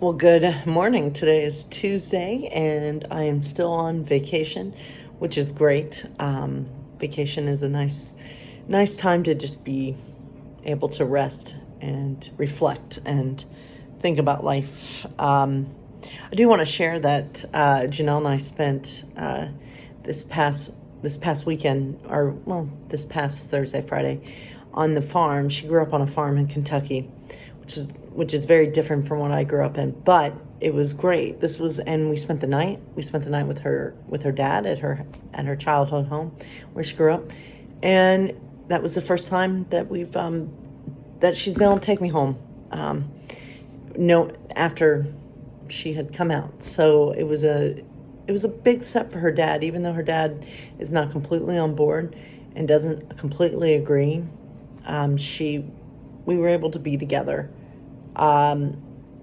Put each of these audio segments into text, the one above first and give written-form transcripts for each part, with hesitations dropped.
Well, good morning. Today is Tuesday, and I am still on vacation, which is great. Vacation is a nice time to just be able to rest and reflect and think about life. I do want to share that Janelle and I spent this past this past weekend, or well, this past Thursday, Friday, on the farm. She grew up on a farm in Kentucky, which is very different from what I grew up in, but it was great. And we spent the night. We spent the night with her dad at her childhood home where she grew up, and that was the first time that that she's been able to take me home. No, after she had come out, so it was a big step for her dad, even though her dad is not completely on board and doesn't completely agree. We were able to be together,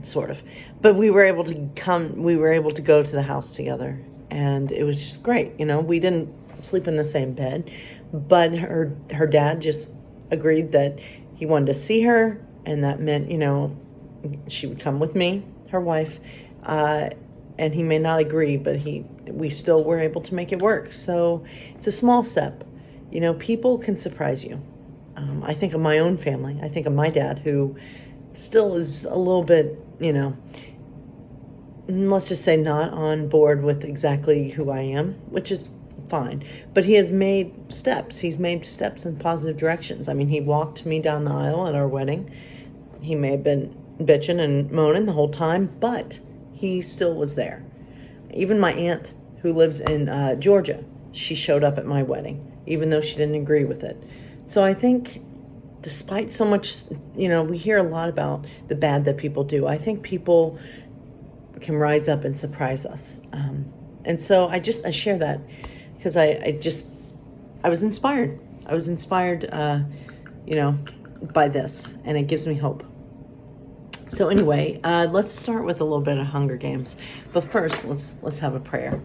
sort of, but we were able to go to the house together, and it was just great. We didn't sleep in the same bed, but her dad just agreed that he wanted to see her, and that meant, she would come with me, her wife, and he may not agree, but we still were able to make it work. So it's a small step. People can surprise you. I think of my own family. I think of my dad, who still is a little bit, let's just say not on board with exactly who I am, which is fine. But he has made steps. He's made steps in positive directions. I mean, he walked me down the aisle at our wedding. He may have been bitching and moaning the whole time, but he still was there. Even my aunt, who lives in Georgia, she showed up at my wedding, even though she didn't agree with it. So I think despite so much, we hear a lot about the bad that people do. I think people can rise up and surprise us. And so I share that because I was inspired. I was inspired, by this, and it gives me hope. So anyway, let's start with a little bit of Hunger Games. But first, let's have a prayer.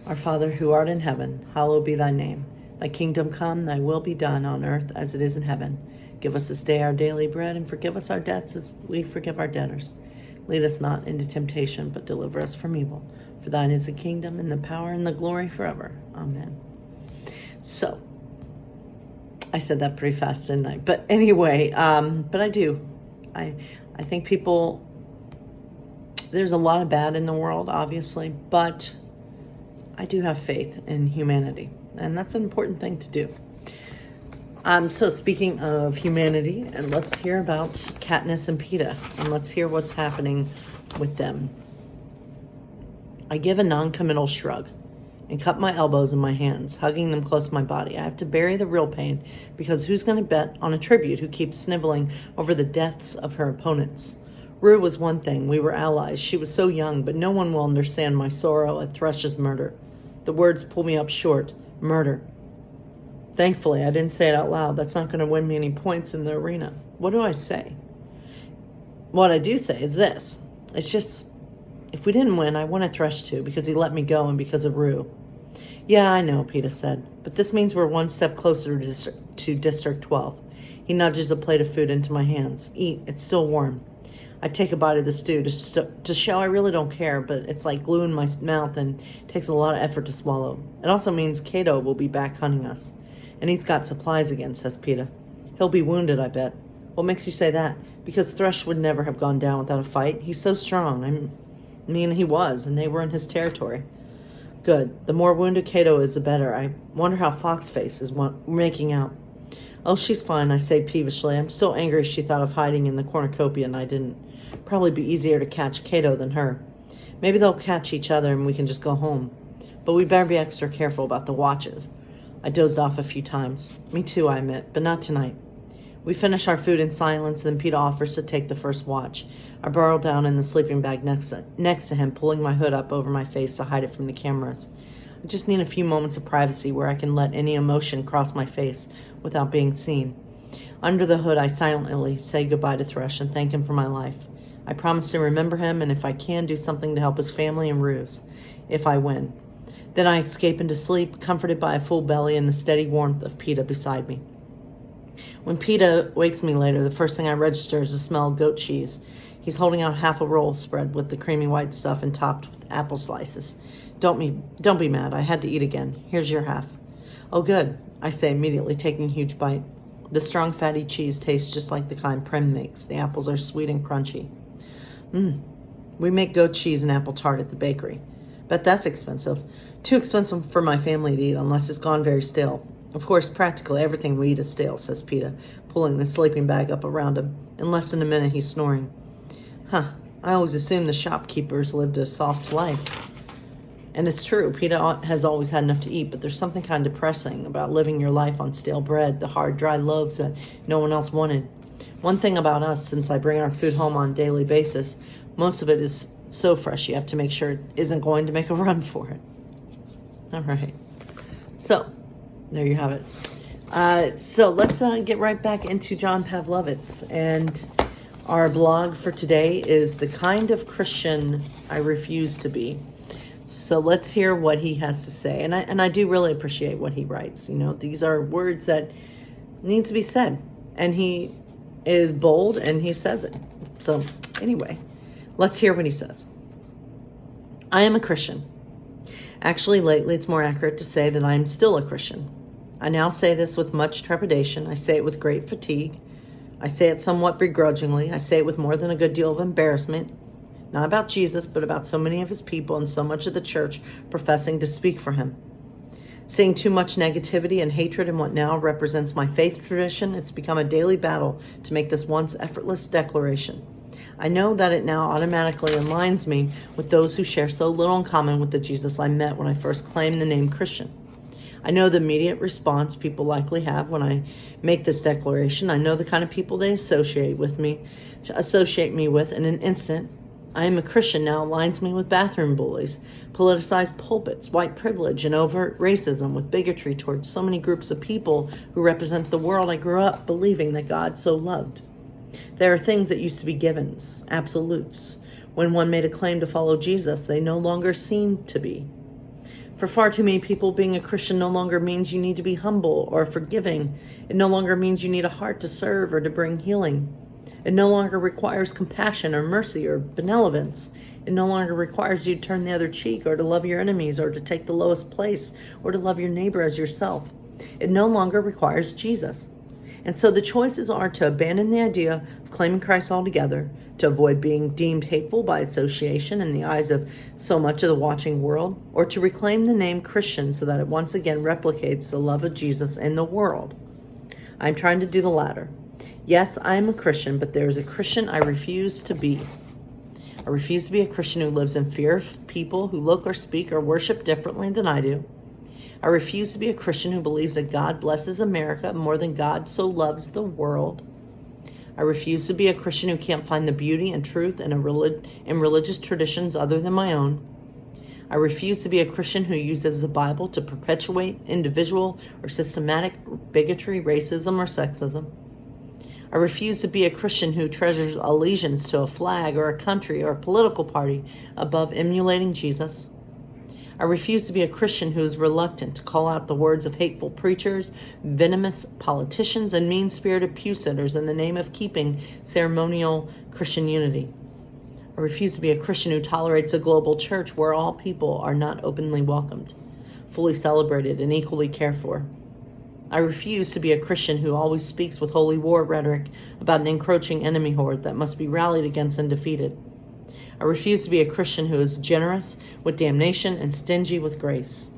Our Father, who art in heaven, hallowed be thy name. Thy kingdom come, thy will be done on earth as it is in heaven. Give us this day our daily bread, and forgive us our debts as we forgive our debtors. Lead us not into temptation, but deliver us from evil. For thine is the kingdom, and the power, and the glory forever. Amen. So, I said that pretty fast, didn't I? But anyway, but I do. I think there's a lot of bad in the world, obviously, but I do have faith in humanity, and that's an important thing to do. So speaking of humanity, and let's hear about Katniss and Peeta, and let's hear what's happening with them. I give a non-committal shrug and cup my elbows in my hands, hugging them close to my body. I have to bury the real pain, because who's going to bet on a tribute who keeps sniveling over the deaths of her opponents? Rue was one thing. We were allies. She was so young, but no one will understand my sorrow at Thresh's murder. The words pull me up short. Murder. Thankfully, I didn't say it out loud. That's not going to win me any points in the arena. What do I say? What I do say is this. It's just, if we didn't win, I wanted Thresh to, because he let me go and because of Rue. Yeah, I know, Peeta said, but this means we're one step closer to District 12. He nudges a plate of food into my hands. Eat, it's still warm. I take a bite of the stew to show I really don't care, but it's like glue in my mouth and takes a lot of effort to swallow. It also means Cato will be back hunting us. And he's got supplies again, says Peeta. He'll be wounded, I bet. What makes you say that? Because Thresh would never have gone down without a fight. He's so strong. I mean, he was, and they were in his territory. Good. The more wounded Cato is, the better. I wonder how Foxface is making out. Oh, she's fine, I say peevishly. I'm still angry she thought of hiding in the cornucopia and I didn't. Probably be easier to catch Cato than her. Maybe they'll catch each other and we can just go home. But we better be extra careful about the watches. I dozed off a few times. Me too, I admit, but not tonight. We finish our food in silence, then Peeta offers to take the first watch. I burrow down in the sleeping bag next to him, pulling my hood up over my face to hide it from the cameras. I just need a few moments of privacy where I can let any emotion cross my face without being seen. Under the hood, I silently say goodbye to Thresh and thank him for my life. I promise to remember him, and if I can, do something to help his family and Rue's, if I win. Then I escape into sleep, comforted by a full belly and the steady warmth of Peeta beside me. When Peeta wakes me later, the first thing I register is the smell of goat cheese. He's holding out half a roll spread with the creamy white stuff and topped with apple slices. Don't be mad. I had to eat again. Here's your half. Oh, good, I say, immediately taking a huge bite. The strong, fatty cheese tastes just like the kind Prem makes. The apples are sweet and crunchy. We make goat cheese and apple tart at the bakery. Bet that's expensive. Too expensive for my family to eat unless it's gone very stale. Of course, practically everything we eat is stale, says Peter, pulling the sleeping bag up around him. In less than a minute, he's snoring. I always assumed the shopkeepers lived a soft life. And it's true, Peter has always had enough to eat, but there's something kind of depressing about living your life on stale bread, the hard, dry loaves that no one else wanted. One thing about us, since I bring our food home on a daily basis, most of it is so fresh you have to make sure it isn't going to make a run for it. All right. So, there you have it. So let's get right back into John Pavlovitz. And our blog for today is The Kind of Christian I Refuse to Be. So let's hear what he has to say. And I do really appreciate what he writes. You know, these are words that need to be said. And he is bold and he says it. So anyway, let's hear what he says. I am a Christian. Actually, lately it's more accurate to say that I am still a Christian. I now say this with much trepidation. I say it with great fatigue. I say it somewhat begrudgingly. I say it with more than a good deal of embarrassment. Not about Jesus, but about so many of his people and so much of the church professing to speak for him. Seeing too much negativity and hatred in what now represents my faith tradition, it's become a daily battle to make this once effortless declaration. I know that it now automatically aligns me with those who share so little in common with the Jesus I met when I first claimed the name Christian. I know the immediate response people likely have when I make this declaration. I know the kind of people they associate me with in an instant. I am a Christian now aligns me with bathroom bullies, politicized pulpits, white privilege, and overt racism with bigotry towards so many groups of people who represent the world I grew up believing that God so loved. There are things that used to be givens, absolutes. When one made a claim to follow Jesus, they no longer seem to be. For far too many people, being a Christian no longer means you need to be humble or forgiving. It no longer means you need a heart to serve or to bring healing. It no longer requires compassion or mercy or benevolence. It no longer requires you to turn the other cheek or to love your enemies or to take the lowest place or to love your neighbor as yourself. It no longer requires Jesus. And so the choices are to abandon the idea of claiming Christ altogether, to avoid being deemed hateful by association in the eyes of so much of the watching world, or to reclaim the name Christian so that it once again replicates the love of Jesus in the world. I'm trying to do the latter. Yes, I am a Christian, but there is a Christian I refuse to be. I refuse to be a Christian who lives in fear of people who look or speak or worship differently than I do. I refuse to be a Christian who believes that God blesses America more than God so loves the world. I refuse to be a Christian who can't find the beauty and truth in religious traditions other than my own. I refuse to be a Christian who uses the Bible to perpetuate individual or systematic bigotry, racism, or sexism. I refuse to be a Christian who treasures allegiance to a flag or a country or a political party above emulating Jesus. I refuse to be a Christian who is reluctant to call out the words of hateful preachers, venomous politicians, and mean-spirited pew sitters in the name of keeping ceremonial Christian unity. I refuse to be a Christian who tolerates a global church where all people are not openly welcomed, fully celebrated, and equally cared for. I refuse to be a Christian who always speaks with holy war rhetoric about an encroaching enemy horde that must be rallied against and defeated. I refuse to be a Christian who is generous with damnation and stingy with grace.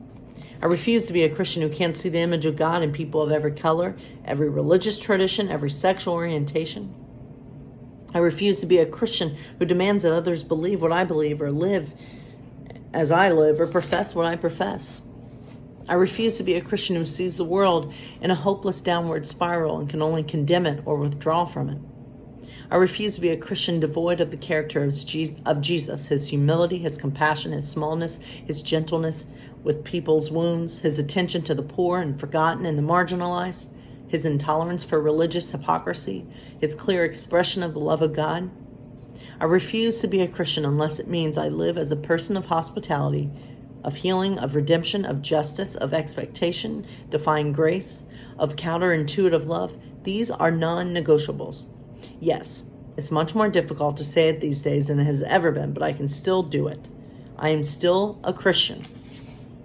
I refuse to be a Christian who can't see the image of God in people of every color, every religious tradition, every sexual orientation. I refuse to be a Christian who demands that others believe what I believe or live as I live or profess what I profess. I refuse to be a Christian who sees the world in a hopeless downward spiral and can only condemn it or withdraw from it. I refuse to be a Christian devoid of the character of Jesus, his humility, his compassion, his smallness, his gentleness with people's wounds, his attention to the poor and forgotten and the marginalized, his intolerance for religious hypocrisy, his clear expression of the love of God. I refuse to be a Christian unless it means I live as a person of hospitality, of healing, of redemption, of justice, of expectation, defying grace, of counterintuitive love. These are non-negotiables. Yes, It's much more difficult to say it these days than it has ever been, but I can still do it. I am still a Christian,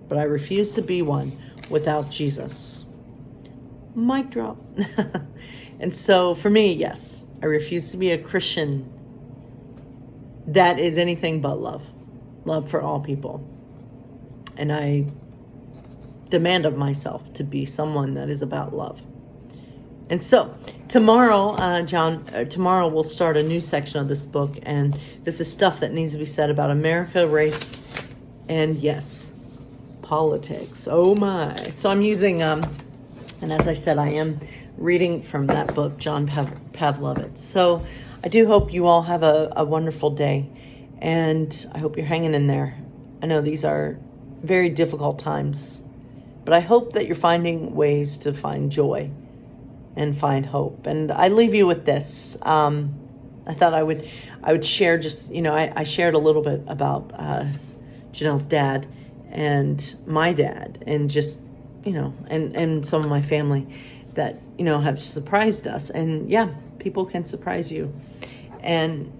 but I refuse to be one without Jesus. Mic drop. And so for me, yes, I refuse to be a Christian that is anything but love. Love for all people. And I demand of myself to be someone that is about love. And so tomorrow, tomorrow we'll start a new section of this book, and this is stuff that needs to be said about America, race, and yes, politics. Oh my. So I'm using, and as I said, I am reading from that book, John Pavlovitz. So I do hope you all have a wonderful day, and I hope you're hanging in there. I know these are very difficult times, but I hope that you're finding ways to find joy and find hope. And I leave you with this. I thought I would share just, I shared a little bit about Janelle's dad and my dad, and just, and some of my family that, have surprised us. And yeah, people can surprise you. And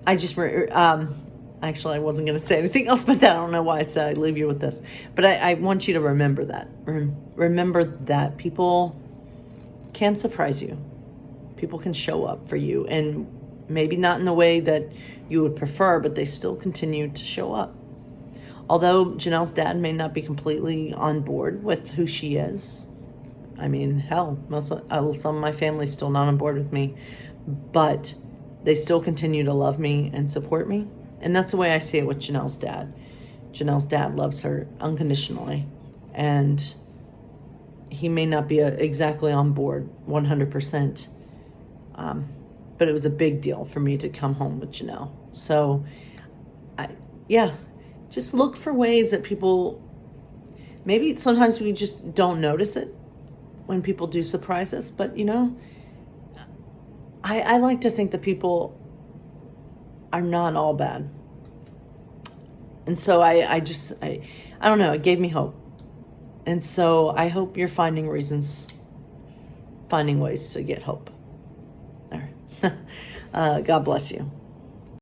I just, actually, I wasn't going to say anything else but that. I don't know why I said I'd leave you with this. But I want you to remember that. Remember that people can surprise you. People can show up for you, and maybe not in the way that you would prefer, but they still continue to show up. Although Janelle's dad may not be completely on board with who she is. I mean, hell, some of my family's still not on board with me, but they still continue to love me and support me. And that's the way I see it with Janelle's dad. Janelle's dad loves her unconditionally, and he may not be exactly on board 100%, but it was a big deal for me to come home with Janelle. So, just look for ways that people, maybe sometimes we just don't notice it when people do surprise us, but I like to think that people are not all bad. And so I don't know, it gave me hope. And so I hope you're finding ways to get hope. All right. God bless you.